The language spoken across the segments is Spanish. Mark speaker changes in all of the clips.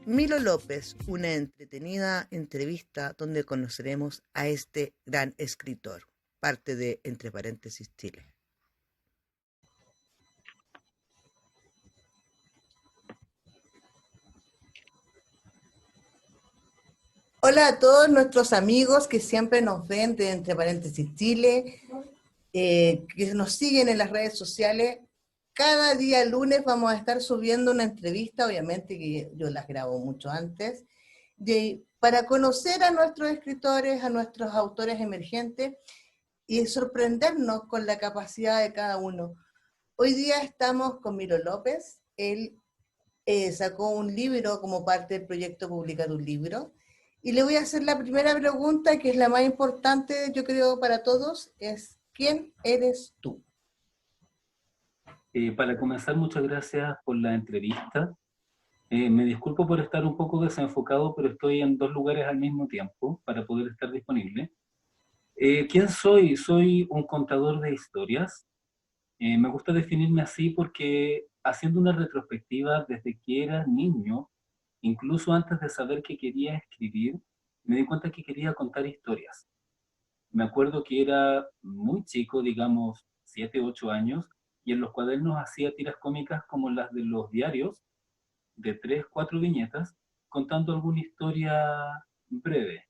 Speaker 1: Milo López, una entretenida entrevista donde conoceremos a este gran escritor, parte de Entre Paréntesis Chile. Hola a todos nuestros amigos que siempre nos ven de Entre Paréntesis Chile, que nos siguen en las redes sociales. Cada día lunes vamos a estar subiendo una entrevista, obviamente que yo las grabo mucho antes, para conocer a nuestros escritores, a nuestros autores emergentes y sorprendernos con la capacidad de cada uno. Hoy día estamos con Milo López. Él sacó un libro como parte del proyecto Publicar un Libro. Y le voy a hacer la primera pregunta, que es la más importante, yo creo, para todos, es ¿quién eres tú?
Speaker 2: Para comenzar, muchas gracias por la entrevista. Me disculpo por estar un poco desenfocado, pero estoy en dos lugares al mismo tiempo para poder estar disponible. ¿Quién soy? Soy un contador de historias. Me gusta definirme así porque haciendo una retrospectiva desde que era niño, incluso antes de saber que quería escribir, me di cuenta que quería contar historias. Me acuerdo que era muy chico, digamos 7, 8 años, y en los cuadernos hacía tiras cómicas como las de los diarios, de 3, 4 viñetas, contando alguna historia breve.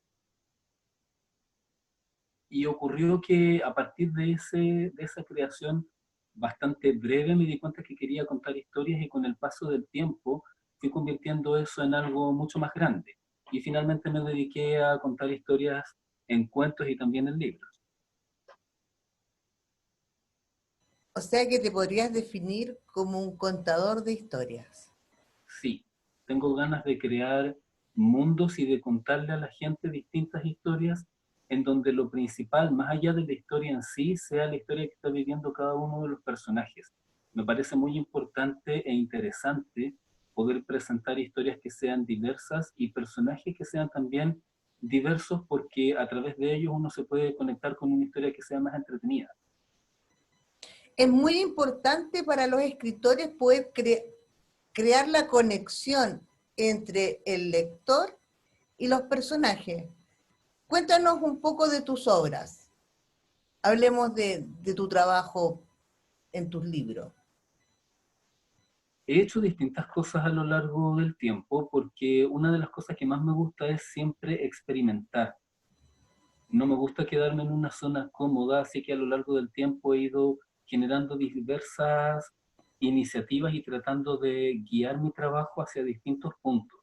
Speaker 2: Y ocurrió que a partir de esa creación bastante breve me di cuenta que quería contar historias y con el paso del tiempo fui convirtiendo eso en algo mucho más grande. Y finalmente me dediqué a contar historias en cuentos y también en libros.
Speaker 1: O sea que te podrías definir como un contador de historias.
Speaker 2: Sí, tengo ganas de crear mundos y de contarle a la gente distintas historias en donde lo principal, más allá de la historia en sí, sea la historia que está viviendo cada uno de los personajes. Me parece muy importante e interesante poder presentar historias que sean diversas y personajes que sean también diversos porque a través de ellos uno se puede conectar con una historia que sea más entretenida.
Speaker 1: Es muy importante para los escritores poder crear la conexión entre el lector y los personajes. Cuéntanos un poco de tus obras. Hablemos de tu trabajo en tus libros.
Speaker 2: He hecho distintas cosas a lo largo del tiempo porque una de las cosas que más me gusta es siempre experimentar. No me gusta quedarme en una zona cómoda, así que a lo largo del tiempo he ido generando diversas iniciativas y tratando de guiar mi trabajo hacia distintos puntos.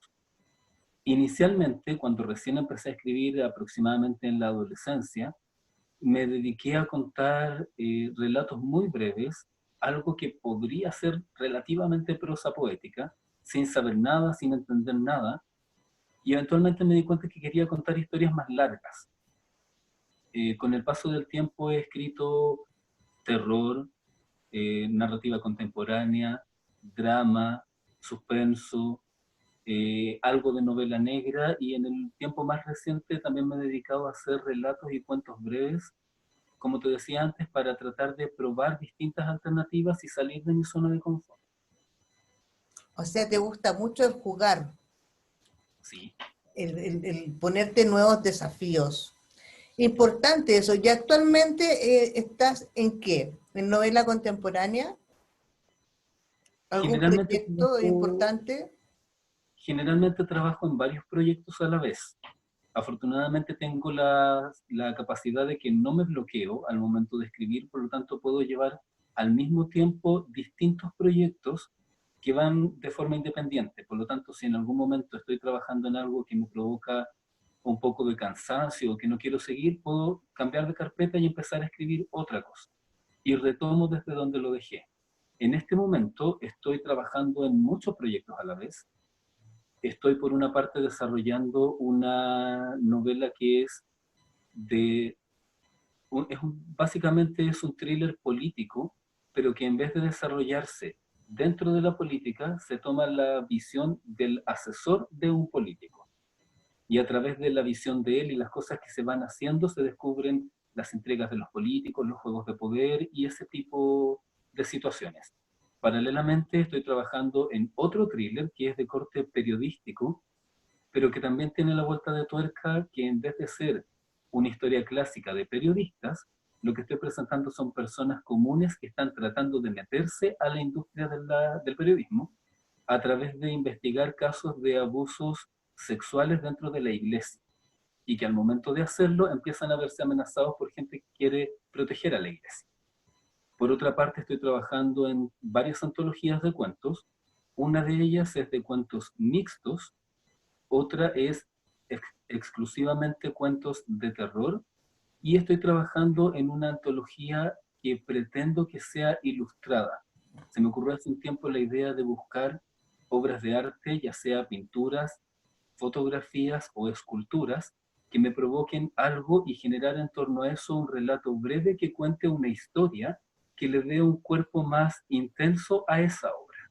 Speaker 2: Inicialmente, cuando recién empecé a escribir aproximadamente en la adolescencia, me dediqué a contar relatos muy breves, algo que podría ser relativamente prosa poética, sin saber nada, sin entender nada, y eventualmente me di cuenta que quería contar historias más largas. Con el paso del tiempo he escrito terror, narrativa contemporánea, drama, suspenso, algo de novela negra y en el tiempo más reciente también me he dedicado a hacer relatos y cuentos breves, como te decía antes, para tratar de probar distintas alternativas y salir de mi zona de confort.
Speaker 1: O sea, te gusta mucho el jugar,
Speaker 2: Sí.
Speaker 1: el ponerte nuevos desafíos. Importante eso. ¿Y actualmente estás en qué? ¿En novela contemporánea? ¿Algún
Speaker 2: Generalmente
Speaker 1: proyecto
Speaker 2: trabajo,
Speaker 1: importante?
Speaker 2: generalmente trabajo en varios proyectos a la vez. Afortunadamente tengo la capacidad de que no me bloqueo al momento de escribir, por lo tanto puedo llevar al mismo tiempo distintos proyectos que van de forma independiente. Por lo tanto, si en algún momento estoy trabajando en algo que me provoca un poco de cansancio o que no quiero seguir, puedo cambiar de carpeta y empezar a escribir otra cosa. Y retomo desde donde lo dejé. En este momento estoy trabajando en muchos proyectos a la vez. Estoy por una parte desarrollando una novela que es de básicamente es un thriller político, pero que en vez de desarrollarse dentro de la política, se toma la visión del asesor de un político. Y a través de la visión de él y las cosas que se van haciendo, se descubren las intrigas de los políticos, los juegos de poder y ese tipo de situaciones. Paralelamente estoy trabajando en otro thriller que es de corte periodístico, pero que también tiene la vuelta de tuerca que en vez de ser una historia clásica de periodistas, lo que estoy presentando son personas comunes que están tratando de meterse a la industria del periodismo a través de investigar casos de abusos sexuales dentro de la iglesia y que al momento de hacerlo empiezan a verse amenazados por gente que quiere proteger a la iglesia. Por otra parte, estoy trabajando en varias antologías de cuentos. Una de ellas es de cuentos mixtos, otra es exclusivamente cuentos de terror, y estoy trabajando en una antología que pretendo que sea ilustrada. Se me ocurrió hace un tiempo la idea de buscar obras de arte, ya sea pinturas, fotografías o esculturas, que me provoquen algo y generar en torno a eso un relato breve que cuente una historia que le dé un cuerpo más intenso a esa obra.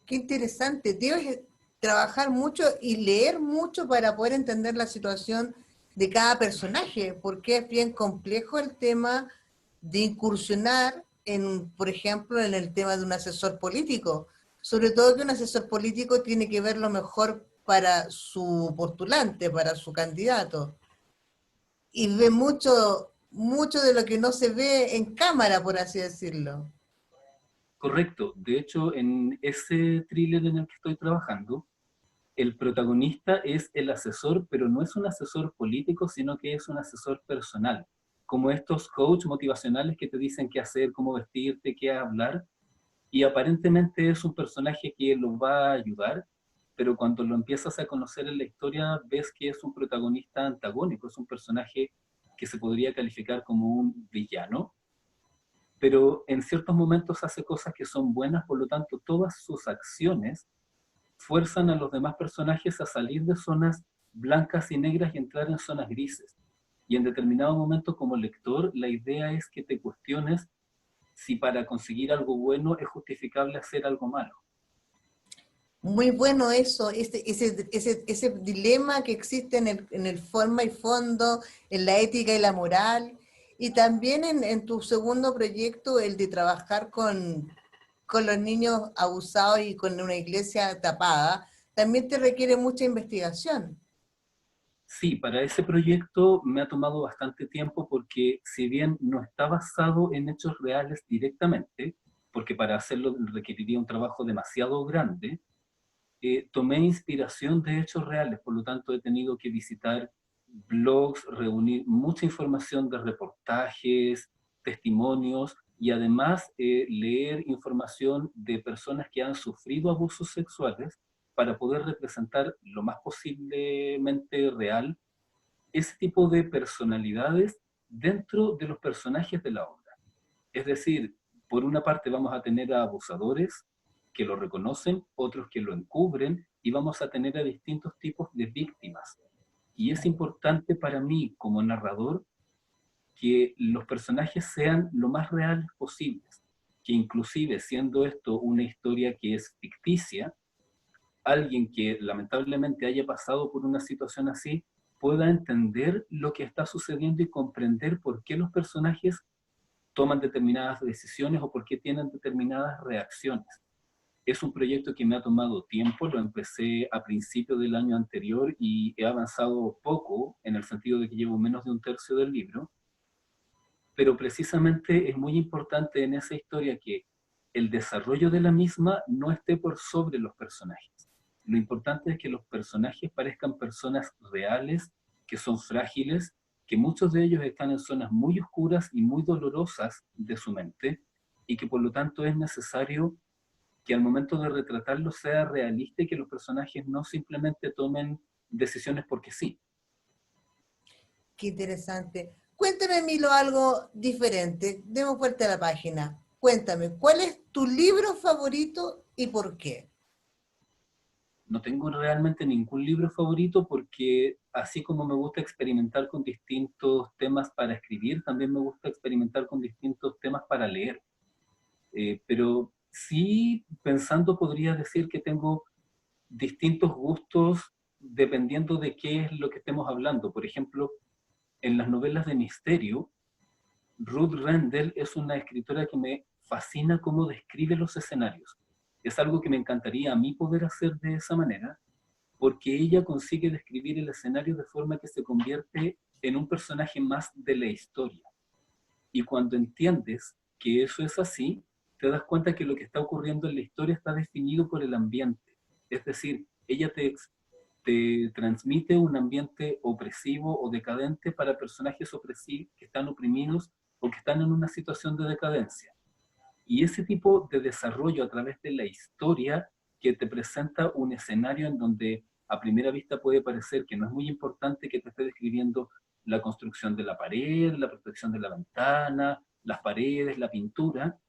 Speaker 1: Qué interesante. Debes trabajar mucho y leer mucho para poder entender la situación de cada personaje, porque es bien complejo el tema de incursionar en, por ejemplo, en el tema de un asesor político. Sobre todo que un asesor político tiene que ver lo mejor para su postulante, para su candidato. Y ve mucho, mucho de lo que no se ve en cámara, por así decirlo.
Speaker 2: Correcto. De hecho, en ese thriller en el que estoy trabajando, el protagonista es el asesor, pero no es un asesor político, sino que es un asesor personal. Como estos coach motivacionales que te dicen qué hacer, cómo vestirte, qué hablar, y aparentemente es un personaje que lo va a ayudar, pero cuando lo empiezas a conocer en la historia ves que es un protagonista antagónico, es un personaje que se podría calificar como un villano, pero en ciertos momentos hace cosas que son buenas, por lo tanto todas sus acciones fuerzan a los demás personajes a salir de zonas blancas y negras y entrar en zonas grises. Y en determinado momento como lector, la idea es que te cuestiones si para conseguir algo bueno es justificable hacer algo malo.
Speaker 1: Muy bueno eso, ese dilema que existe en el forma y fondo, en la ética y la moral, y también en tu segundo proyecto, el de trabajar con los niños abusados y con una iglesia tapada, también te requiere mucha investigación.
Speaker 2: Sí, para ese proyecto me ha tomado bastante tiempo porque si bien no está basado en hechos reales directamente, porque para hacerlo requeriría un trabajo demasiado grande, tomé inspiración de hechos reales, por lo tanto he tenido que visitar blogs, reunir mucha información de reportajes, testimonios y además leer información de personas que han sufrido abusos sexuales para poder representar lo más posiblemente real ese tipo de personalidades dentro de los personajes de la obra. Es decir, por una parte vamos a tener a abusadores que lo reconocen, otros que lo encubren, y vamos a tener a distintos tipos de víctimas. Y es importante para mí, como narrador, que los personajes sean lo más reales posibles, que inclusive siendo esto una historia que es ficticia, alguien que lamentablemente haya pasado por una situación así pueda entender lo que está sucediendo y comprender por qué los personajes toman determinadas decisiones o por qué tienen determinadas reacciones. Es un proyecto que me ha tomado tiempo, lo empecé a principios del año anterior y he avanzado poco, en el sentido de que llevo menos de un tercio del libro, pero precisamente es muy importante en esa historia que el desarrollo de la misma no esté por sobre los personajes. Lo importante es que los personajes parezcan personas reales, que son frágiles, que muchos de ellos están en zonas muy oscuras y muy dolorosas de su mente, y que por lo tanto es necesario que al momento de retratarlo sea realista y que los personajes no simplemente tomen decisiones porque sí.
Speaker 1: Qué interesante. Cuéntame, Milo, algo diferente. Demos vuelta a la página. Cuéntame, ¿cuál es tu libro favorito y por qué?
Speaker 2: No tengo realmente ningún libro favorito porque así como me gusta experimentar con distintos temas para escribir, también me gusta experimentar con distintos temas para leer. Pero sí, pensando, podría decir que tengo distintos gustos dependiendo de qué es lo que estemos hablando. Por ejemplo, en las novelas de misterio, Ruth Rendell es una escritora que me fascina cómo describe los escenarios. Es algo que me encantaría a mí poder hacer de esa manera, porque ella consigue describir el escenario de forma que se convierte en un personaje más de la historia. Y cuando entiendes que eso es así, te das cuenta que lo que está ocurriendo en la historia está definido por el ambiente. Es decir, ella te transmite un ambiente opresivo o decadente para personajes opresivos que están oprimidos o que están en una situación de decadencia. Y ese tipo de desarrollo a través de la historia que te presenta un escenario en donde a primera vista puede parecer que no es muy importante que te esté describiendo la construcción de la pared, la protección de la ventana, las paredes, la pintura,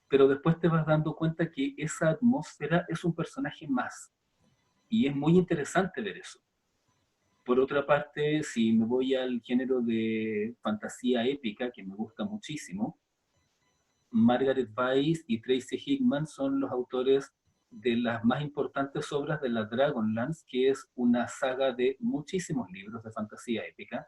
Speaker 2: pero después te vas dando cuenta que esa atmósfera es un personaje más. Y es muy interesante ver eso. Por otra parte, si me voy al género de fantasía épica, que me gusta muchísimo, Margaret Weiss y Tracy Hickman son los autores de las más importantes obras de la Dragonlance, que es una saga de muchísimos libros de fantasía épica.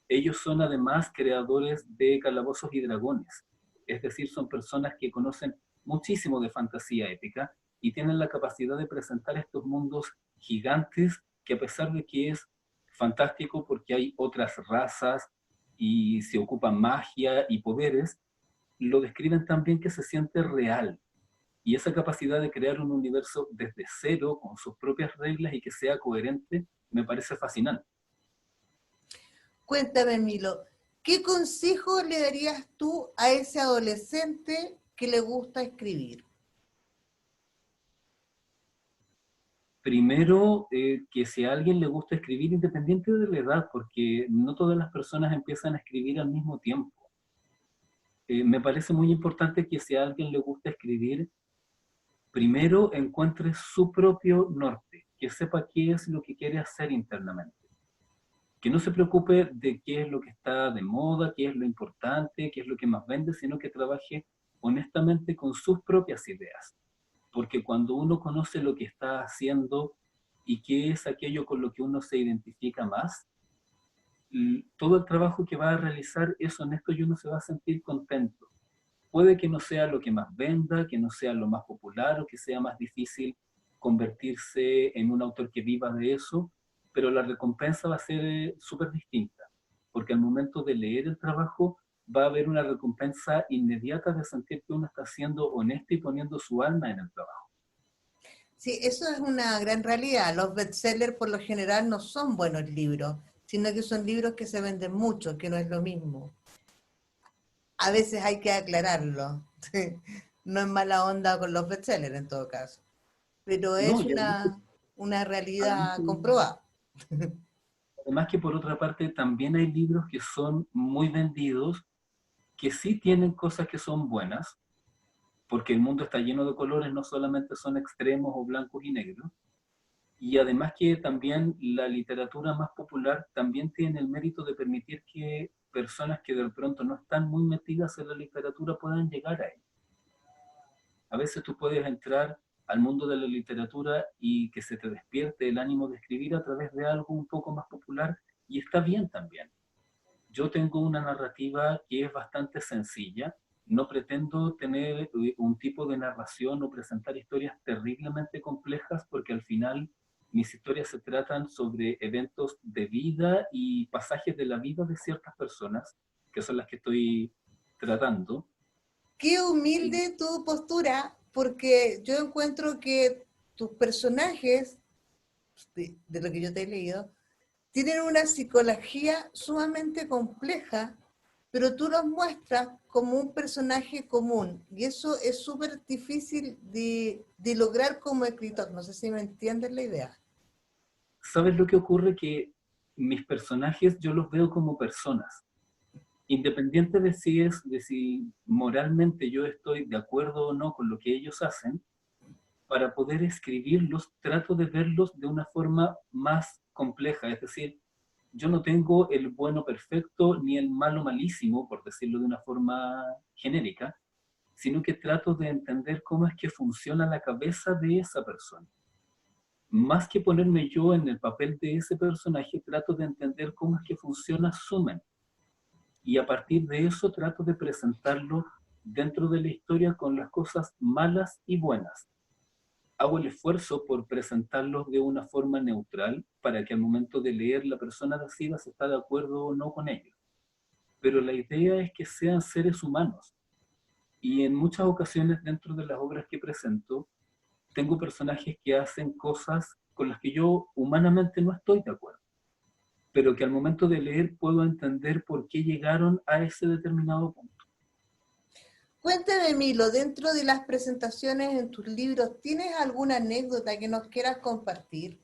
Speaker 2: Ellos son además creadores de Calabozos y Dragones, es decir, son personas que conocen muchísimo de fantasía épica y tienen la capacidad de presentar estos mundos gigantes que, a pesar de que es fantástico porque hay otras razas y se ocupa magia y poderes, lo describen tan bien que se siente real. Y esa capacidad de crear un universo desde cero, con sus propias reglas y que sea coherente, me parece fascinante.
Speaker 1: Cuéntame, Milo, ¿qué consejo le darías tú a ese adolescente que le gusta escribir?
Speaker 2: Primero, que si a alguien le gusta escribir, independiente de la edad, porque no todas las personas empiezan a escribir al mismo tiempo. Me parece muy importante que si a alguien le gusta escribir, primero encuentre su propio norte, que sepa qué es lo que quiere hacer internamente. Que no se preocupe de qué es lo que está de moda, qué es lo importante, qué es lo que más vende, sino que trabaje honestamente con sus propias ideas. Porque cuando uno conoce lo que está haciendo y qué es aquello con lo que uno se identifica más, todo el trabajo que va a realizar es honesto y uno se va a sentir contento. Puede que no sea lo que más venda, que no sea lo más popular o que sea más difícil convertirse en un autor que viva de eso, pero la recompensa va a ser súper distinta, porque al momento de leer el trabajo va a haber una recompensa inmediata de sentir que uno está siendo honesto y poniendo su alma en el trabajo.
Speaker 1: Sí, eso es una gran realidad. Los bestsellers por lo general no son buenos libros, sino que son libros que se venden mucho, que no es lo mismo. A veces hay que aclararlo. No es mala onda con los bestsellers en todo caso, pero
Speaker 2: No,
Speaker 1: es
Speaker 2: y
Speaker 1: una
Speaker 2: además
Speaker 1: realidad
Speaker 2: que,
Speaker 1: comprobada.
Speaker 2: además que por otra parte también hay libros que son muy vendidos, que sí tienen cosas que son buenas, porque el mundo está lleno de colores, no solamente son extremos o blancos y negros, y además que también la literatura más popular también tiene el mérito de permitir que personas que de pronto no están muy metidas en la literatura puedan llegar a ella. A veces tú puedes entrar al mundo de la literatura y que se te despierte el ánimo de escribir a través de algo un poco más popular y está bien también. Yo tengo una narrativa que es bastante sencilla, no pretendo tener un tipo de narración o presentar historias terriblemente complejas porque al final mis historias se tratan sobre eventos de vida y pasajes de la vida de ciertas personas, que son las que estoy tratando.
Speaker 1: Qué humilde tu postura, porque yo encuentro que tus personajes, de lo que yo te he leído, tienen una psicología sumamente compleja, pero tú los muestras como un personaje común, y eso es súper difícil de lograr como escritor. No sé si me entiendes la idea.
Speaker 2: ¿Sabes lo que ocurre? Que mis personajes yo los veo como personas. Independiente de si moralmente yo estoy de acuerdo o no con lo que ellos hacen, para poder escribirlos trato de verlos de una forma más compleja, es decir, yo no tengo el bueno perfecto ni el malo malísimo, por decirlo de una forma genérica, sino que trato de entender cómo es que funciona la cabeza de esa persona. Más que ponerme yo en el papel de ese personaje, trato de entender cómo es que funciona su mente y a partir de eso trato de presentarlo dentro de la historia con las cosas malas y buenas. Hago el esfuerzo por presentarlos de una forma neutral para que al momento de leer la persona decida si está de acuerdo o no con ellos. Pero la idea es que sean seres humanos. Y en muchas ocasiones dentro de las obras que presento, tengo personajes que hacen cosas con las que yo humanamente no estoy de acuerdo, pero que al momento de leer puedo entender por qué llegaron a ese determinado punto.
Speaker 1: Cuéntame, Milo, dentro de las presentaciones en tus libros, ¿tienes alguna anécdota que nos quieras compartir?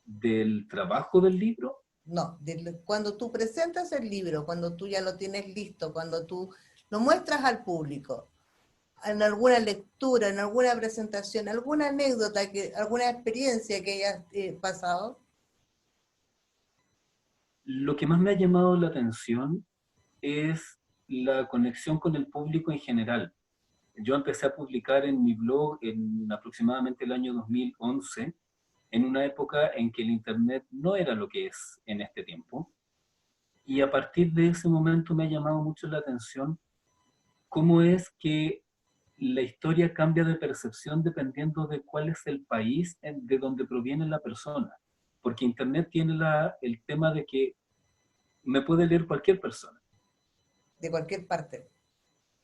Speaker 2: Del trabajo del libro,
Speaker 1: No, cuando tú presentas el libro, cuando tú ya lo tienes listo, cuando tú lo muestras al público, en alguna lectura, en alguna presentación, alguna anécdota, alguna experiencia que hayas pasado.
Speaker 2: lo que más me ha llamado la atención es la conexión con el público en general. Yo empecé a publicar en mi blog en aproximadamente el año 2011, en una época en que el Internet no era lo que es en este tiempo. Y a partir de ese momento me ha llamado mucho la atención cómo es que la historia cambia de percepción dependiendo de cuál es el país de donde proviene la persona. Porque Internet tiene el tema de que me puede leer cualquier persona.
Speaker 1: De cualquier parte.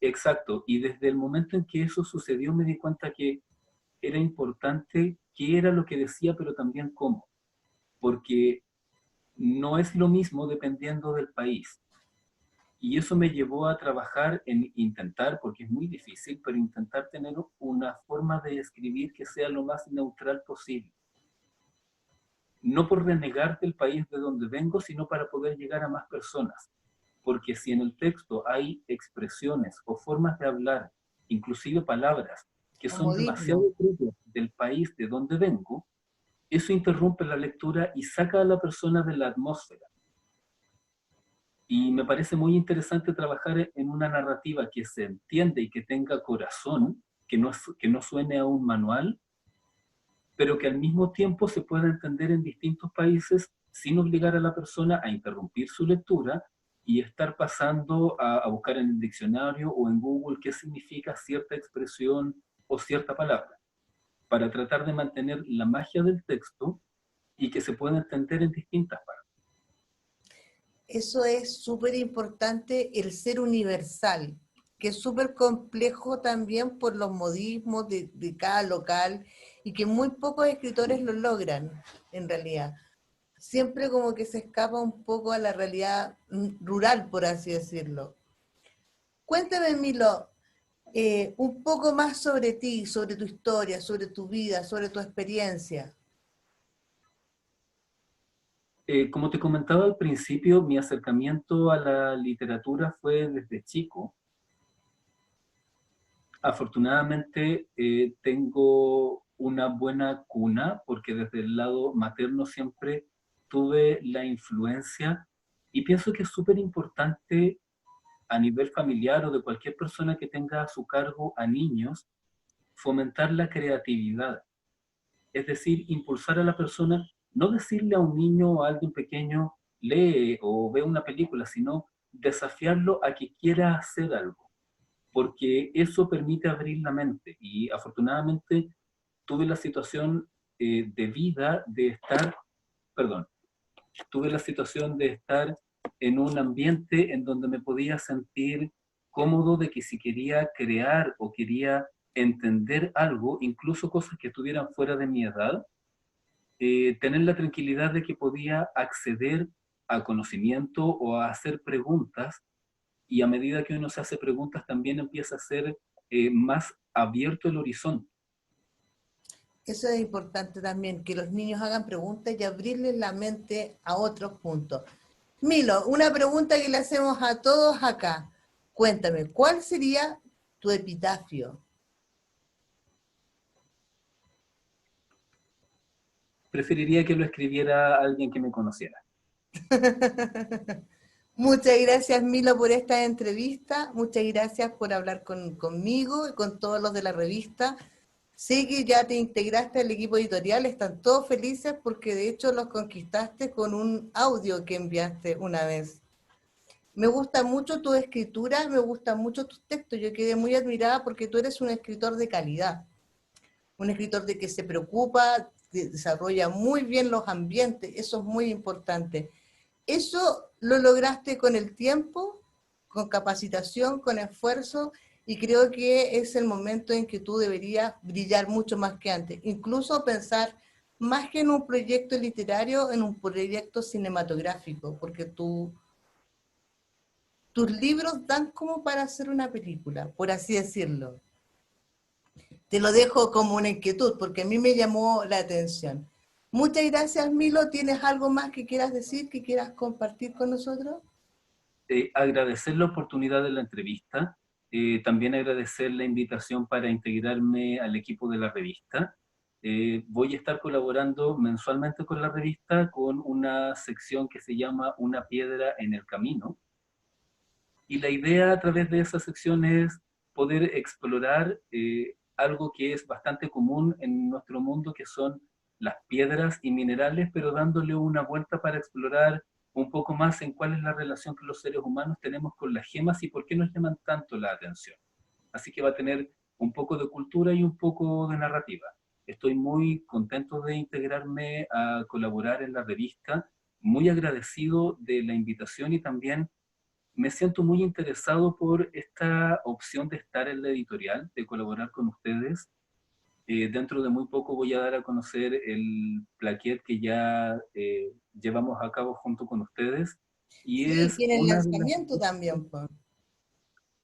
Speaker 2: Exacto, y desde el momento en que eso sucedió me di cuenta que era importante qué era lo que decía, pero también cómo, porque no es lo mismo dependiendo del país. Y eso me llevó a trabajar en intentar, porque es muy difícil, pero intentar tener una forma de escribir que sea lo más neutral posible. No por renegar del país de donde vengo, sino para poder llegar a más personas. Porque si en el texto hay expresiones o formas de hablar, inclusive palabras, que
Speaker 1: Un
Speaker 2: son demasiado
Speaker 1: modismo.
Speaker 2: propias del país de donde vengo, eso interrumpe la lectura y saca a la persona de la atmósfera. Y me parece muy interesante trabajar en una narrativa que se entiende y que tenga corazón, que no suene a un manual, pero que al mismo tiempo se pueda entender en distintos países sin obligar a la persona a interrumpir su lectura y estar pasando a buscar en el diccionario o en Google qué significa cierta expresión o cierta palabra, para tratar de mantener la magia del texto y que se pueda entender en distintas partes.
Speaker 1: Eso es súper importante, el ser universal, que es súper complejo también por los modismos de cada local y que muy pocos escritores lo logran, en realidad. Siempre como que se escapa un poco a la realidad rural, por así decirlo. Cuéntame, Milo, un poco más sobre ti, sobre tu historia, sobre tu vida, sobre tu experiencia.
Speaker 2: Como te comentaba al principio, mi acercamiento a la literatura fue desde chico. Afortunadamente tengo una buena cuna porque desde el lado materno siempre tuve la influencia y pienso que es súper importante a nivel familiar o de cualquier persona que tenga a su cargo a niños, fomentar la creatividad. Es decir, impulsar a la persona, no decirle a un niño o a alguien pequeño, lee o ve una película, sino desafiarlo a que quiera hacer algo, porque eso permite abrir la mente. Y afortunadamente tuve la situación de vida de estar, perdón, tuve la situación de estar en un ambiente en donde me podía sentir cómodo de que si quería crear o quería entender algo, incluso cosas que estuvieran fuera de mi edad, tener la tranquilidad de que podía acceder a conocimiento o a hacer preguntas, y a medida que uno se hace preguntas también empieza a ser más abierto el horizonte.
Speaker 1: Eso es importante también, que los niños hagan preguntas y abrirles la mente a otros puntos. Milo, una pregunta que le hacemos a todos acá. Cuéntame, ¿cuál sería tu epitafio?
Speaker 2: Preferiría que lo escribiera alguien que me conociera.
Speaker 1: Muchas gracias, Milo, por esta entrevista. Muchas gracias por hablar conmigo y con todos los de la revista. Sé que ya te integraste al equipo editorial, están todos felices porque de hecho los conquistaste con un audio que enviaste una vez. Me gusta mucho tu escritura, me gustan mucho tus textos. Yo quedé muy admirada porque tú eres un escritor de calidad, un escritor de que se preocupa, que desarrolla muy bien los ambientes, eso es muy importante. Eso lo lograste con el tiempo, con capacitación, con esfuerzo, y creo que es el momento en que tú deberías brillar mucho más que antes. Incluso pensar más que en un proyecto literario, en un proyecto cinematográfico, porque tus libros dan como para hacer una película, por así decirlo. Te lo dejo como una inquietud, porque a mí me llamó la atención. Muchas gracias, Milo. ¿Tienes algo más que quieras decir, que quieras compartir con nosotros?
Speaker 2: Agradecer la oportunidad de la entrevista, también agradecer la invitación para integrarme al equipo de la revista. Voy a estar colaborando mensualmente con la revista con una sección que se llama Una piedra en el camino. Y la idea a través de esa sección es poder explorar algo que es bastante común en nuestro mundo, que son las piedras y minerales, pero dándole una vuelta para explorar un poco más en cuál es la relación que los seres humanos tenemos con las gemas y por qué nos llaman tanto la atención. Así que va a tener un poco de cultura y un poco de narrativa. Estoy muy contento de integrarme a colaborar en la revista, muy agradecido de la invitación y también me siento muy interesado por esta opción de estar en la editorial, de colaborar con ustedes. Dentro de muy poco voy a dar a conocer el plaquet que ya llevamos a cabo junto con ustedes y
Speaker 1: Sí,
Speaker 2: es
Speaker 1: tiene el
Speaker 2: una de las...
Speaker 1: lanzamiento también, pues.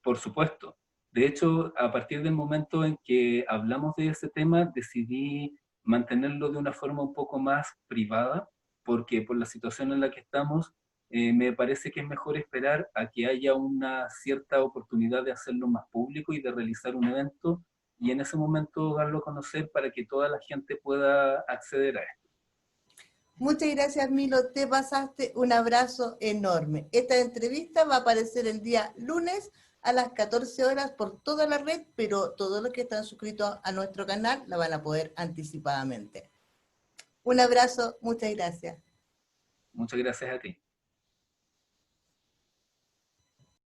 Speaker 2: Por supuesto. De hecho, a partir del momento en que hablamos de ese tema, decidí mantenerlo de una forma un poco más privada, porque por la situación en la que estamos, me parece que es mejor esperar a que haya una cierta oportunidad de hacerlo más público y de realizar un evento, y en ese momento darlo a conocer para que toda la gente pueda acceder a esto.
Speaker 1: Muchas gracias, Milo. Te pasaste, un abrazo enorme. Esta entrevista va a aparecer el día lunes a las 14 horas por toda la red, pero todos los que están suscritos a nuestro canal la van a poder anticipadamente. Un abrazo, muchas gracias.
Speaker 2: Muchas gracias a ti.